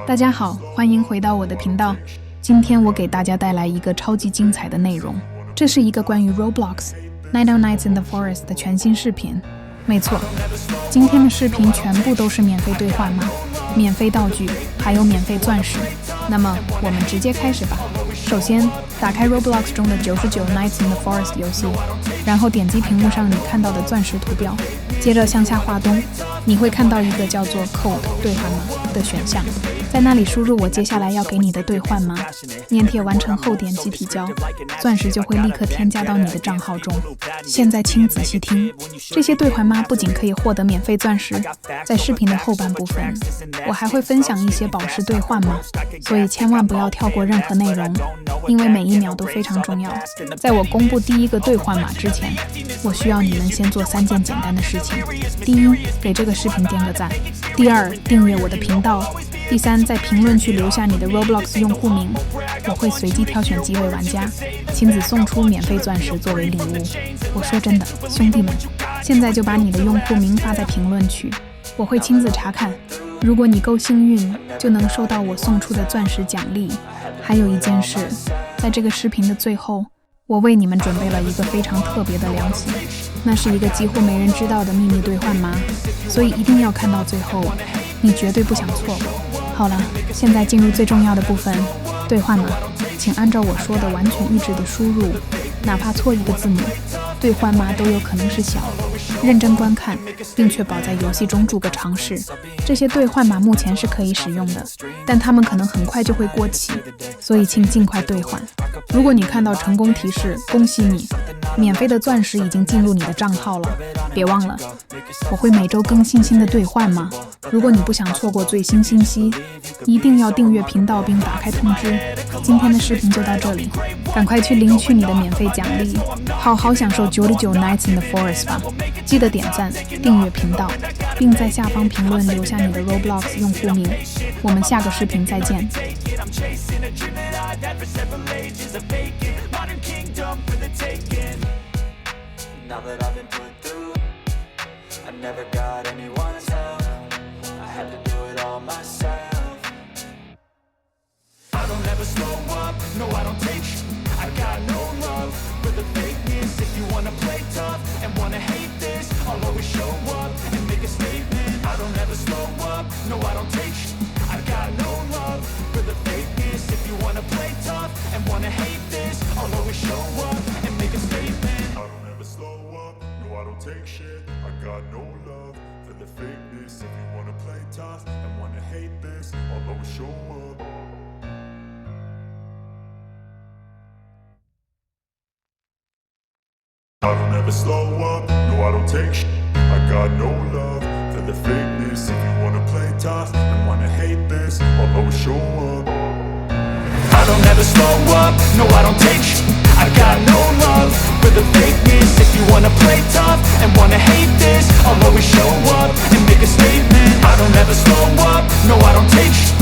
大家好，欢迎回到我的频道。今天我给大家带来一个超级精彩的内容，这是一个关于 Roblox Nine Nights in the Forest 的全新视频。没错，今天的视频全部都是免费兑换码、免费道具，还有免费钻石。那么我们直接开始吧。首先，打开 Roblox 中的99 Nights in the Forest 游戏，然后点击屏幕上你看到的钻石图标，接着向下滑动，你会看到一个叫做 Code 兑换码的选项，在那里输入我接下来要给你的兑换码，粘贴完成后点击提交，钻石就会立刻添加到你的账号中。现在请仔细听，这些兑换码不仅可以获得免费钻石，在视频的后半部分，我还会分享一些宝石兑换码，所以千万不要跳过任何内容，因为每一秒都非常重要。在我公布第一个兑换码之前，我需要你们先做3件简单的事情。第一，给这个视频点个赞；第二，订阅我的频道；第三，在评论区留下你的 Roblox 用户名，我会随机挑选几位玩家，亲自送出免费钻石作为礼物。我说真的，兄弟们，现在就把你的用户名发在评论区，我会亲自查看。如果你够幸运，就能收到我送出的钻石奖励。还有一件事，在这个视频的最后，我为你们准备了一个非常特别的良心，那是一个几乎没人知道的秘密兑换码，所以一定要看到最后，你绝对不想错过。好了，现在进入最重要的部分，兑换码，请按照我说的完全一致的输入，哪怕错一个字母，兑换码都有可能是小。认真观看，并确保在游戏中注个尝试。这些兑换码目前是可以使用的，但它们可能很快就会过期，所以请尽快兑换。如果你看到成功提示，恭喜你，免费的钻石已经进入你的账号了。别忘了，我会每周更新新的兑换码。如果你不想错过最新信息，一定要订阅频道并打开通知。今天的视频就到这里，赶快去领取你的免费奖励，好好享受99 Nights in the Forest 吧。记得点赞、订阅频道，并在下方评论留下你的 Roblox 用户名。我们下个视频再见。Now that I've been put through, I never got anyone's help. I had to do it all myself. I don't ever slow up, no I don't take shit. I got no love for the fakeness. If you wanna play tough and wanna hate this, I'll always show up and make a statement. I don't ever slow up, no I don't take shit. I got no love for the fakeness. If you wanna play tough and wanna hate this, I'll always show up and make a statement. I don't take shit, I got no love for the fakeness. If you wanna play tough and wanna hate this, I'll always show up. I don't ever slow up, no I don't take shit, I got no love for the fakeness. If you wanna play tough and wanna hate this, I'll always show up. I don't ever slow up, no I don't take shit, I got no love for the fakeness. If you wanna play tough and wanna hate this, I'll always show up and make a statement. I don't ever slow up, no I don't take shit,